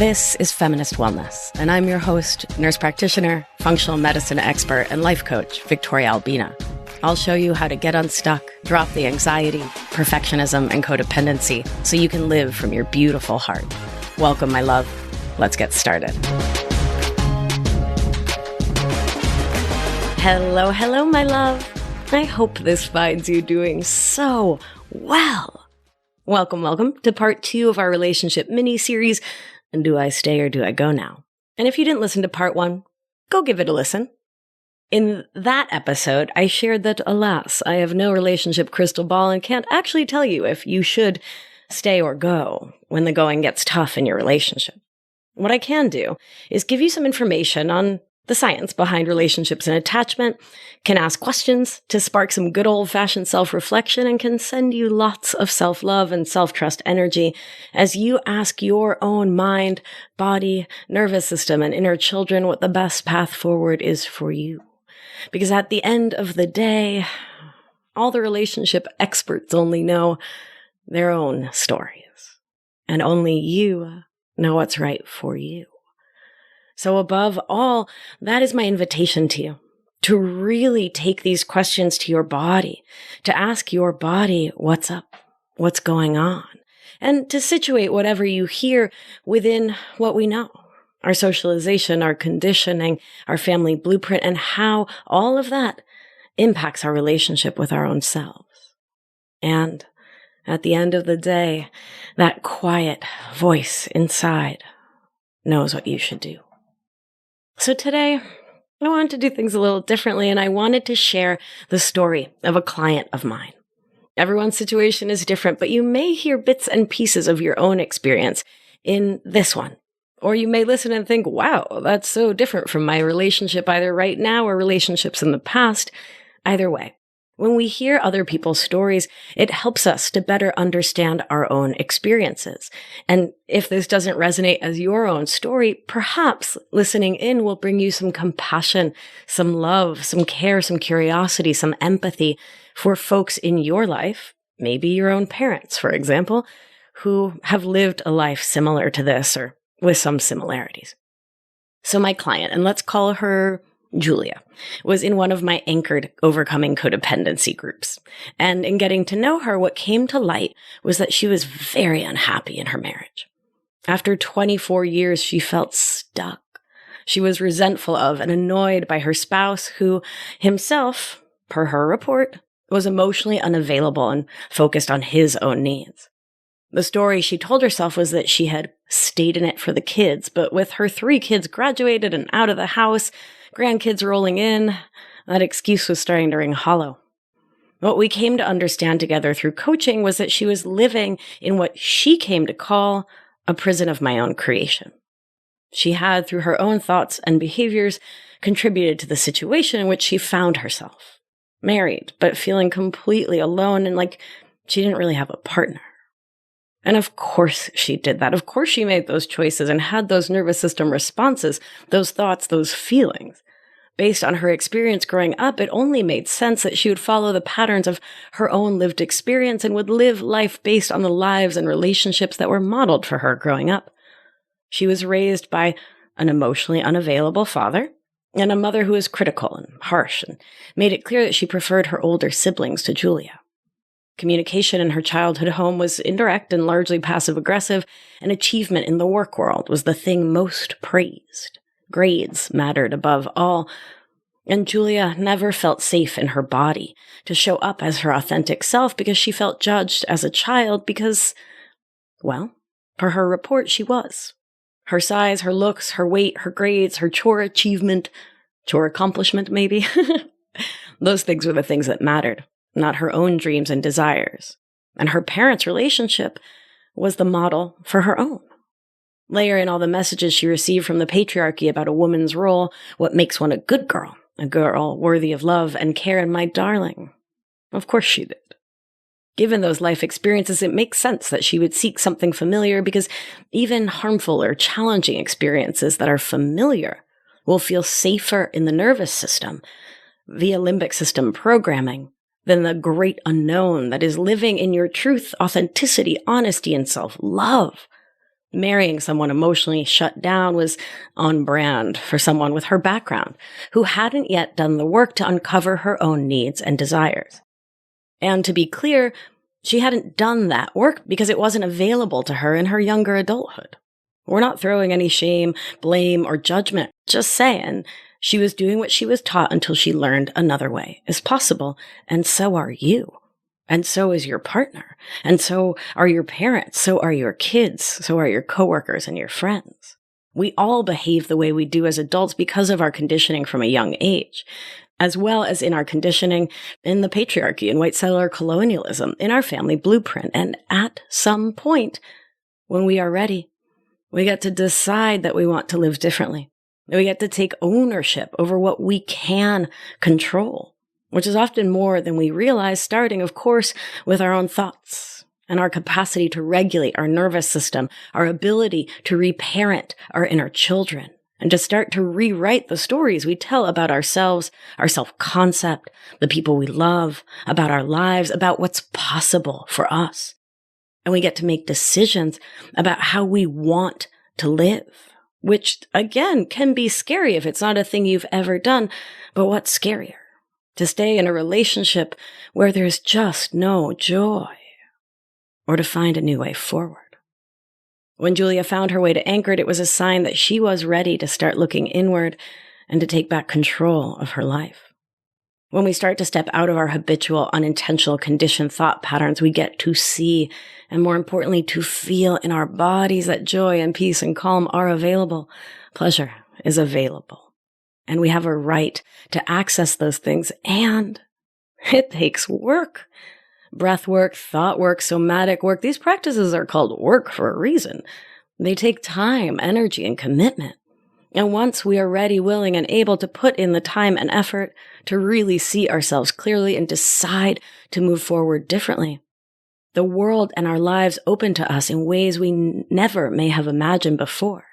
This is Feminist Wellness, and I'm your host, nurse practitioner, functional medicine expert, and life coach, Victoria Albina. I'll show you how to get unstuck, drop the anxiety, perfectionism, and codependency so you can live from your beautiful heart. Welcome, my love. Let's get started. Hello, hello, my love. I hope this finds you doing so well. Welcome to part 2 of our relationship mini-series, Do I Stay or Do I Go Now? And if you didn't listen to part 1, go give it a listen. In that episode, I shared that, alas, I have no relationship crystal ball and can't actually tell you if you should stay or go when the going gets tough in your relationship. What I can do is give you some information on the science behind relationships and attachment, can ask questions to spark some good old-fashioned self-reflection, and can send you lots of self-love and self-trust energy as you ask your own mind, body, nervous system, and inner children what the best path forward is for you. Because at the end of the day, all the relationship experts only know their own stories, and only you know what's right for you. So above all, that is my invitation to you, to really take these questions to your body, to ask your body what's up, what's going on, and to situate whatever you hear within what we know, our socialization, our conditioning, our family blueprint, and how all of that impacts our relationship with our own selves. And at the end of the day, that quiet voice inside knows what you should do. So today, I wanted to do things a little differently, and I wanted to share the story of a client of mine. Everyone's situation is different, but you may hear bits and pieces of your own experience in this one. Or you may listen and think, wow, that's so different from my relationship either right now or relationships in the past. Either way, when we hear other people's stories, it helps us to better understand our own experiences. And if this doesn't resonate as your own story, perhaps listening in will bring you some compassion, some love, some care, some curiosity, some empathy for folks in your life, maybe your own parents, for example, who have lived a life similar to this or with some similarities. So my client, and let's call her Julia, was in one of my anchored overcoming codependency groups. And in getting to know her, what came to light was that she was very unhappy in her marriage. After 24 years, she felt stuck. She was resentful of and annoyed by her spouse, who himself, per her report, was emotionally unavailable and focused on his own needs. The story she told herself was that she had stayed in it for the kids, but with her 3 kids graduated and out of the house, grandkids rolling in, that excuse was starting to ring hollow. What we came to understand together through coaching was that she was living in what she came to call a prison of my own creation. She had, through her own thoughts and behaviors, contributed to the situation in which she found herself. Married, but feeling completely alone and like she didn't really have a partner. And of course she did that. Of course she made those choices and had those nervous system responses, those thoughts, those feelings. Based on her experience growing up, it only made sense that she would follow the patterns of her own lived experience and would live life based on the lives and relationships that were modeled for her growing up. She was raised by an emotionally unavailable father and a mother who was critical and harsh and made it clear that she preferred her older siblings to Julia. Communication in her childhood home was indirect and largely passive-aggressive, and achievement in the work world was the thing most praised. Grades mattered above all, and Julia never felt safe in her body to show up as her authentic self because she felt judged as a child because, well, per her report, she was. Her size, her looks, her weight, her grades, her chore accomplishment maybe. Those things were the things that mattered. Not her own dreams and desires. And her parents' relationship was the model for her own. Layer in all the messages she received from the patriarchy about a woman's role, what makes one a girl worthy of love and care, and my darling. Of course she did. Given those life experiences, it makes sense that she would seek something familiar because even harmful or challenging experiences that are familiar will feel safer in the nervous system via limbic system programming than the great unknown that is living in your truth, authenticity, honesty, and self-love. Marrying someone emotionally shut down was on brand for someone with her background who hadn't yet done the work to uncover her own needs and desires. And to be clear, she hadn't done that work because it wasn't available to her in her younger adulthood. We're not throwing any shame, blame, or judgment, just saying she was doing what she was taught until she learned another way is possible, and so are you. And so is your partner. And so are your parents. So are your kids. So are your coworkers and your friends. We all behave the way we do as adults because of our conditioning from a young age, as well as in our conditioning in the patriarchy and white settler colonialism, in our family blueprint. And at some point, when we are ready, we get to decide that we want to live differently. We get to take ownership over what we can control, which is often more than we realize, starting, of course, with our own thoughts and our capacity to regulate our nervous system, our ability to reparent our inner children, and to start to rewrite the stories we tell about ourselves, our self-concept, the people we love, about our lives, about what's possible for us. And we get to make decisions about how we want to live, which, again, can be scary if it's not a thing you've ever done. But what's scarier? To stay in a relationship where there's just no joy, or to find a new way forward. When Julia found her way to Anchored, it was a sign that she was ready to start looking inward and to take back control of her life. When we start to step out of our habitual, unintentional, conditioned thought patterns, we get to see, and more importantly, to feel in our bodies that joy and peace and calm are available. Pleasure is available. And we have a right to access those things, and it takes work. Breath work, thought work, somatic work. These practices are called work for a reason. They take time, energy, and commitment. And once we are ready, willing, and able to put in the time and effort to really see ourselves clearly and decide to move forward differently, the world and our lives open to us in ways we never may have imagined before.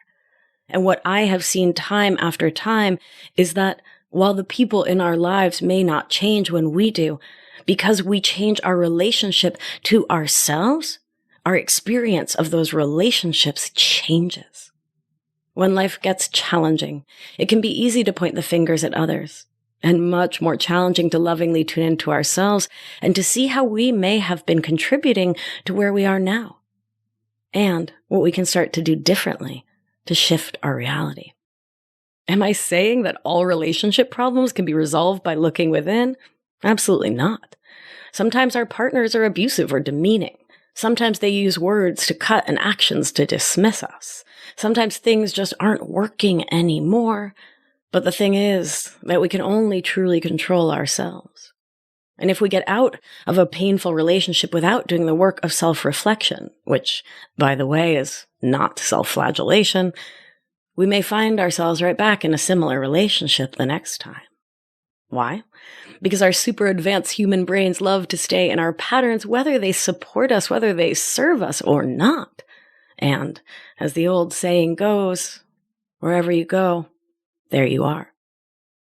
And what I have seen time after time is that while the people in our lives may not change when we do, because we change our relationship to ourselves, our experience of those relationships changes. When life gets challenging, it can be easy to point the fingers at others, and much more challenging to lovingly tune into ourselves and to see how we may have been contributing to where we are now, and what we can start to do differently to shift our reality. Am I saying that all relationship problems can be resolved by looking within? Absolutely not. Sometimes our partners are abusive or demeaning. Sometimes they use words to cut and actions to dismiss us. Sometimes things just aren't working anymore. But the thing is that we can only truly control ourselves. And if we get out of a painful relationship without doing the work of self-reflection, which, by the way, is not self-flagellation, we may find ourselves right back in a similar relationship the next time. Why? Because our super advanced human brains love to stay in our patterns, whether they support us, whether they serve us or not. And as the old saying goes, wherever you go, there you are.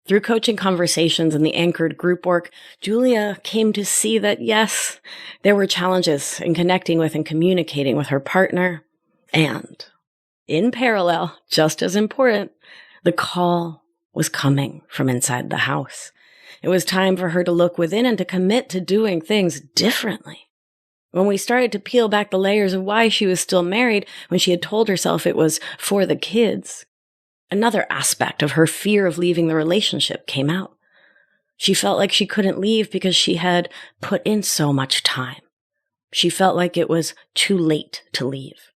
Through coaching conversations and the Anchored group work, Julia came to see that, yes, there were challenges in connecting with and communicating with her partner. And in parallel, just as important, the call was coming from inside the house. It was time for her to look within and to commit to doing things differently. When we started to peel back the layers of why she was still married when she had told herself it was for the kids, another aspect of her fear of leaving the relationship came out. She felt like she couldn't leave because she had put in so much time. She felt like it was too late to leave.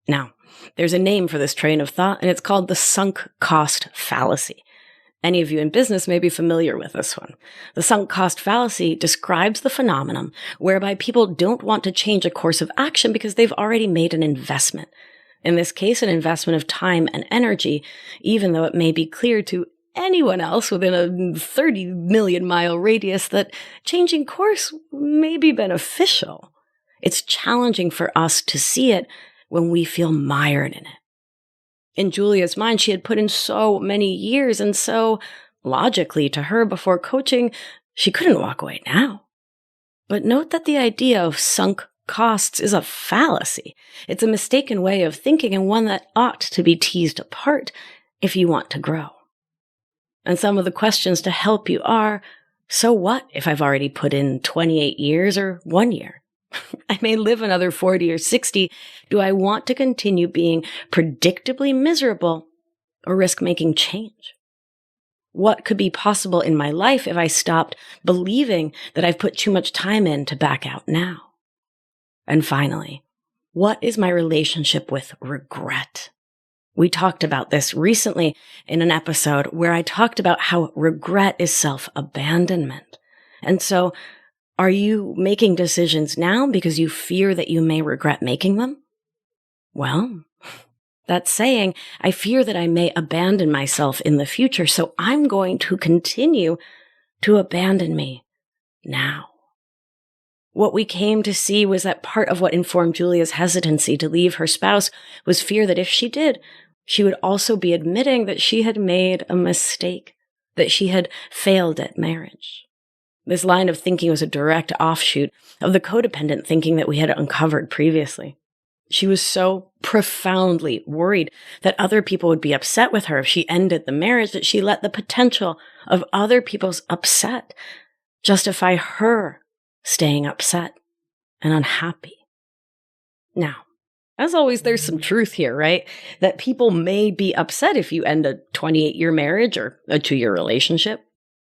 Now, there's a name for this train of thought, and it's called the Sunk Cost Fallacy. Any of you in business may be familiar with this one. The Sunk Cost Fallacy describes the phenomenon whereby people don't want to change a course of action because they've already made an investment. In this case, an investment of time and energy, even though it may be clear to anyone else within a 30 million mile radius that changing course may be beneficial. It's challenging for us to see it when we feel mired in it. In Julia's mind, she had put in so many years, and so logically to her before coaching, she couldn't walk away now. But note that the idea of sunk costs is a fallacy. It's a mistaken way of thinking and one that ought to be teased apart if you want to grow. And some of the questions to help you are, so what if I've already put in 28 years or 1 year? I may live another 40 or 60. Do I want to continue being predictably miserable or risk making change? What could be possible in my life if I stopped believing that I've put too much time in to back out now? And finally, what is my relationship with regret? We talked about this recently in an episode where I talked about how regret is self-abandonment. And so, are you making decisions now because you fear that you may regret making them? Well, that's saying, I fear that I may abandon myself in the future, so I'm going to continue to abandon me now. What we came to see was that part of what informed Julia's hesitancy to leave her spouse was fear that if she did, she would also be admitting that she had made a mistake, that she had failed at marriage. This line of thinking was a direct offshoot of the codependent thinking that we had uncovered previously. She was so profoundly worried that other people would be upset with her if she ended the marriage that she let the potential of other people's upset justify her staying upset and unhappy. Now, as always, there's some truth here, right? That people may be upset if you end a 28-year marriage or a 2-year relationship.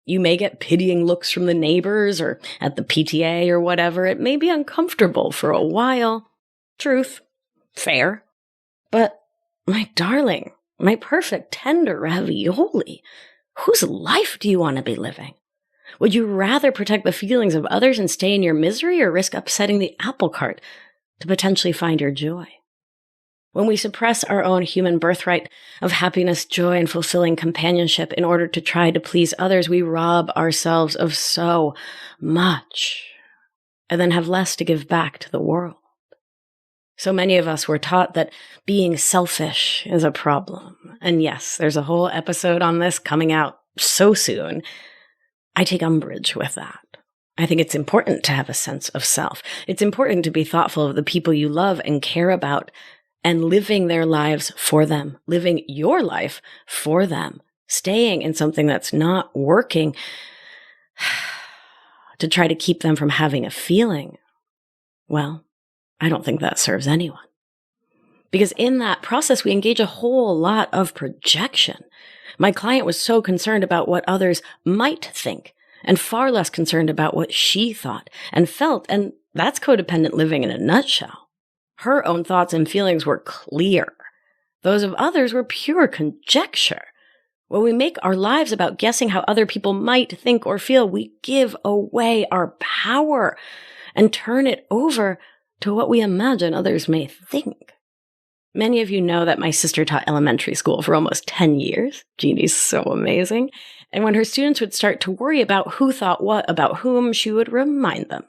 You may get pitying looks from the neighbors or at the PTA or whatever. It may be uncomfortable for a while. Truth. Fair. But, my darling, my perfect tender ravioli, whose life do you want to be living? Would you rather protect the feelings of others and stay in your misery or risk upsetting the apple cart to potentially find your joy? When we suppress our own human birthright of happiness, joy, and fulfilling companionship in order to try to please others, we rob ourselves of so much and then have less to give back to the world. So many of us were taught that being selfish is a problem. And yes, there's a whole episode on this coming out so soon. I take umbrage with that. I think it's important to have a sense of self. It's important to be thoughtful of the people you love and care about and living their lives for them, living your life for them, staying in something that's not working to try to keep them from having a feeling. Well, I don't think that serves anyone. Because in that process, we engage a whole lot of projection. My client was so concerned about what others might think and far less concerned about what she thought and felt. And that's codependent living in a nutshell. Her own thoughts and feelings were clear. Those of others were pure conjecture. When we make our lives about guessing how other people might think or feel, we give away our power and turn it over to what we imagine others may think. Many of you know that my sister taught elementary school for almost 10 years. Jeannie's so amazing. And when her students would start to worry about who thought what about whom, she would remind them.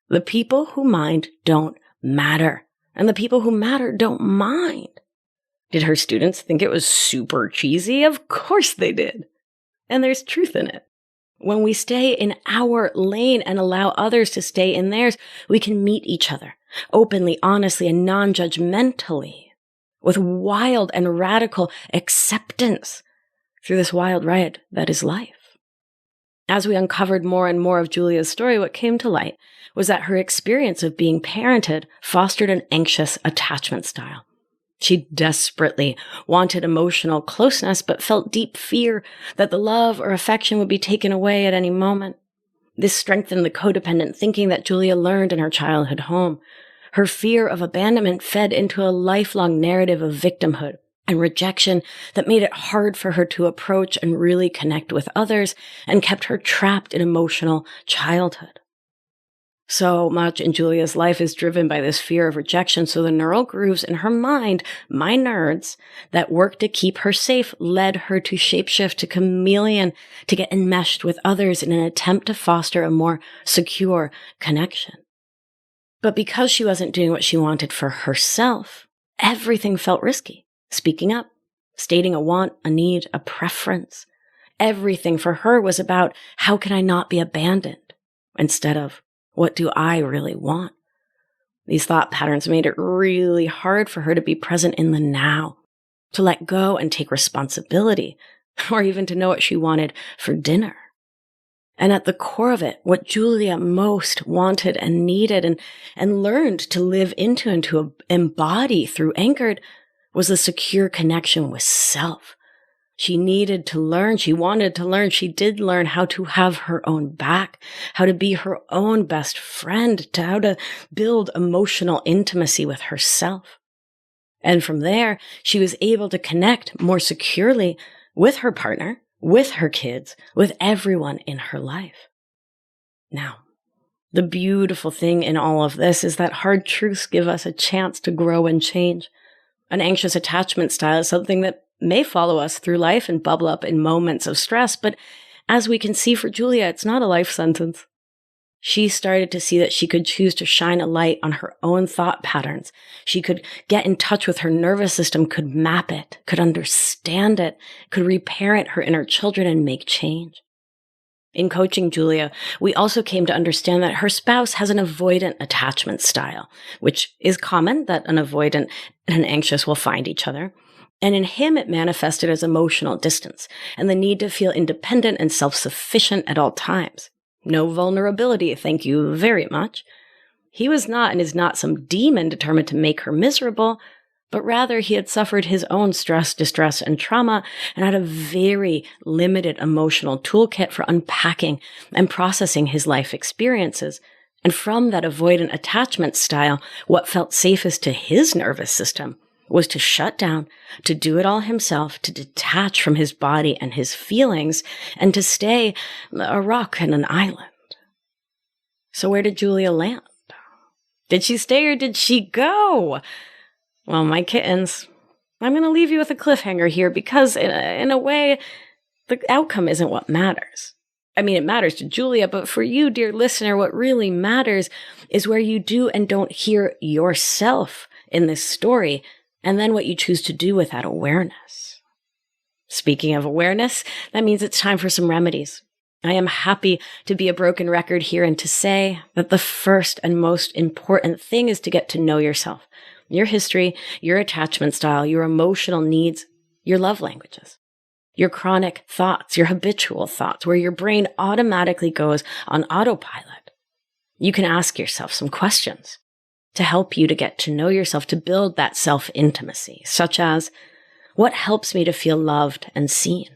The people who mind don't matter, and the people who matter don't mind. Did her students think it was super cheesy? Of course they did. And there's truth in it. When we stay in our lane and allow others to stay in theirs, we can meet each other openly, honestly, and non-judgmentally with wild and radical acceptance through this wild ride that is life. As we uncovered more and more of Julia's story, what came to light was that her experience of being parented fostered an anxious attachment style. She desperately wanted emotional closeness, but felt deep fear that the love or affection would be taken away at any moment. This strengthened the codependent thinking that Julia learned in her childhood home. Her fear of abandonment fed into a lifelong narrative of victimhood and rejection that made it hard for her to approach and really connect with others and kept her trapped in emotional childhood. So much in Julia's life is driven by this fear of rejection, so the neural grooves in her mind, my nerds, that worked to keep her safe led her to shapeshift, to chameleon, to get enmeshed with others in an attempt to foster a more secure connection. But because she wasn't doing what she wanted for herself, everything felt risky. Speaking up, stating a want, a need, a preference. Everything for her was about, how can I not be abandoned? Instead of, What do I really want? These thought patterns made it really hard for her to be present in the now, to let go and take responsibility, or even to know what she wanted for dinner. And at the core of it, what Julia most wanted and needed and learned to live into and to embody through Anchored was a secure connection with self. She needed to learn, she wanted to learn, she did learn how to have her own back, how to be her own best friend, to how to build emotional intimacy with herself. And from there, she was able to connect more securely with her partner, with her kids, with everyone in her life. Now, the beautiful thing in all of this is that hard truths give us a chance to grow and change. An anxious attachment style is something that may follow us through life and bubble up in moments of stress, but as we can see for Julia, it's not a life sentence. She started to see that she could choose to shine a light on her own thought patterns. She could get in touch with her nervous system, could map it, could understand it, could reparent her inner children and make change. In coaching Julia, we also came to understand that her spouse has an avoidant attachment style, which is common that an avoidant and an anxious will find each other. And in him, it manifested as emotional distance and the need to feel independent and self-sufficient at all times. No vulnerability, thank you very much. He was not and is not some demon determined to make her miserable, but rather he had suffered his own stress, distress, and trauma and had a very limited emotional toolkit for unpacking and processing his life experiences. And from that avoidant attachment style, what felt safest to his nervous system was to shut down, to do it all himself, to detach from his body and his feelings, and to stay a rock and an island. So where did Julia land? Did she stay or did she go? Well, my kittens, I'm going to leave you with a cliffhanger here because in a way, the outcome isn't what matters. I mean, it matters to Julia, but for you, dear listener, what really matters is where you do and don't hear yourself in this story, and then what you choose to do with that awareness. Speaking of awareness, that means it's time for some remedies. I am happy to be a broken record here and to say that the first and most important thing is to get to know yourself, your history, your attachment style, your emotional needs, your love languages, your chronic thoughts, your habitual thoughts, where your brain automatically goes on autopilot. You can ask yourself some questions to help you to get to know yourself, to build that self-intimacy, such as, what helps me to feel loved and seen?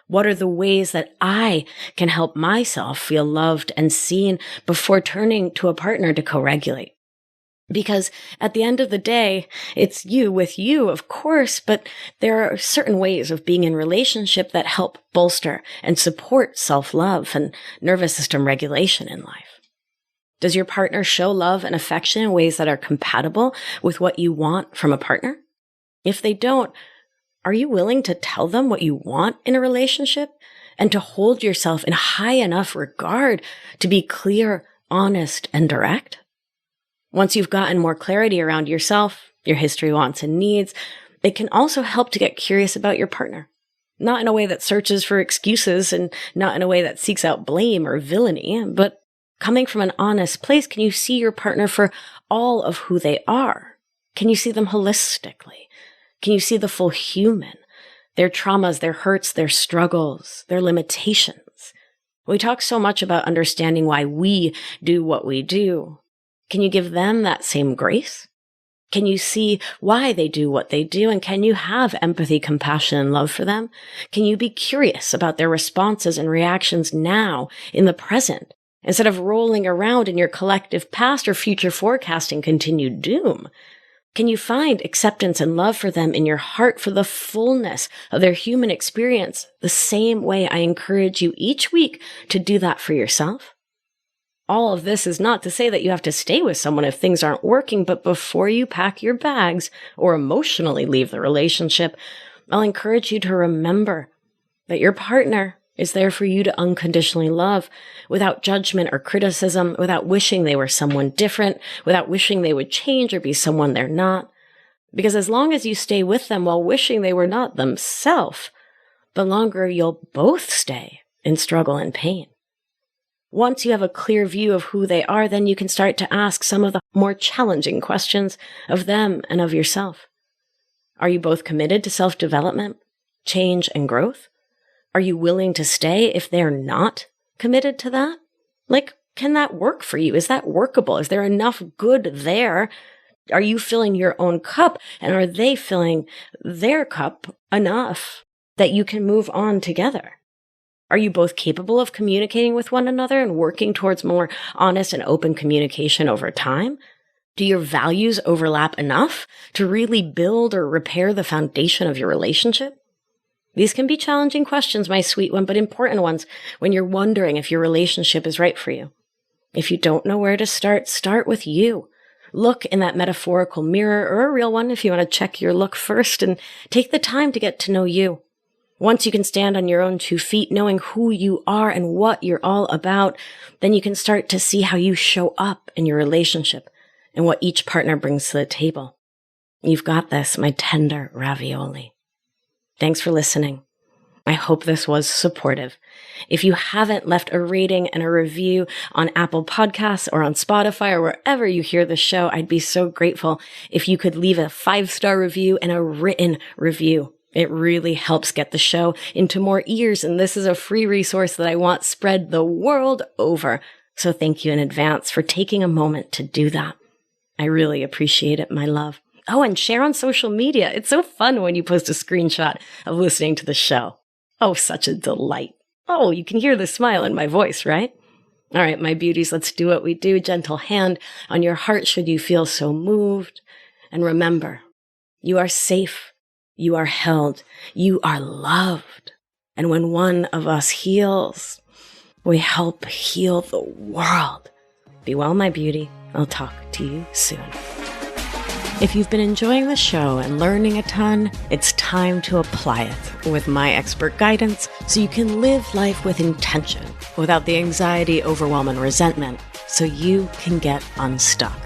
What are the ways that I can help myself feel loved and seen before turning to a partner to co-regulate? Because at the end of the day, it's you with you, of course, but there are certain ways of being in relationship that help bolster and support self-love and nervous system regulation in life. Does your partner show love and affection in ways that are compatible with what you want from a partner? If they don't, are you willing to tell them what you want in a relationship and to hold yourself in high enough regard to be clear, honest, and direct? Once you've gotten more clarity around yourself, your history, wants, and needs, it can also help to get curious about your partner. Not in a way that searches for excuses and not in a way that seeks out blame or villainy, but coming from an honest place, can you see your partner for all of who they are? Can you see them holistically? Can you see the full human, their traumas, their hurts, their struggles, their limitations? We talk so much about understanding why we do what we do. Can you give them that same grace? Can you see why they do what they do? And can you have empathy, compassion, and love for them? Can you be curious about their responses and reactions now in the present, instead of rolling around in your collective past or future forecasting continued doom? Can you find acceptance and love for them in your heart for the fullness of their human experience, the same way I encourage you each week to do that for yourself? All of this is not to say that you have to stay with someone if things aren't working, but before you pack your bags or emotionally leave the relationship, I'll encourage you to remember that your partner is there for you to unconditionally love without judgment or criticism, without wishing they were someone different, without wishing they would change or be someone they're not. Because as long as you stay with them while wishing they were not themselves, the longer you'll both stay in struggle and pain. Once you have a clear view of who they are, then you can start to ask some of the more challenging questions of them and of yourself. Are you both committed to self-development, change, and growth? Are you willing to stay if they're not committed to that? Like, can that work for you? Is that workable? Is there enough good there? Are you filling your own cup? And are they filling their cup enough that you can move on together? Are you both capable of communicating with one another and working towards more honest and open communication over time? Do your values overlap enough to really build or repair the foundation of your relationship? These can be challenging questions, my sweet one, but important ones when you're wondering if your relationship is right for you. If you don't know where to start with you. Look in that metaphorical mirror, or a real one if you want to check your look first, and take the time to get to know you. Once you can stand on your own 2 feet, knowing who you are and what you're all about, then you can start to see how you show up in your relationship and what each partner brings to the table. You've got this, my tender ravioli. Thanks for listening. I hope this was supportive. If you haven't left a rating and a review on Apple Podcasts or on Spotify or wherever you hear the show, I'd be so grateful if you could leave a 5-star review and a written review. It really helps get the show into more ears, and this is a free resource that I want spread the world over. So thank you in advance for taking a moment to do that. I really appreciate it, my love. Oh, and share on social media. It's so fun when you post a screenshot of listening to the show. Oh, such a delight. Oh, you can hear the smile in my voice, right? All right, my beauties, let's do what we do. Gentle hand on your heart should you feel so moved. And remember, you are safe. You are held. You are loved. And when one of us heals, we help heal the world. Be well, my beauty. I'll talk to you soon. If you've been enjoying the show and learning a ton, it's time to apply it with my expert guidance so you can live life with intention without the anxiety, overwhelm, and resentment so you can get unstuck.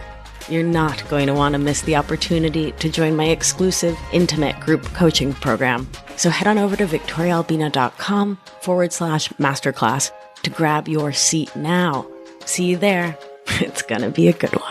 You're not going to want to miss the opportunity to join my exclusive intimate group coaching program. So head on over to victoriaalbina.com/masterclass to grab your seat now. See you there. It's going to be a good one.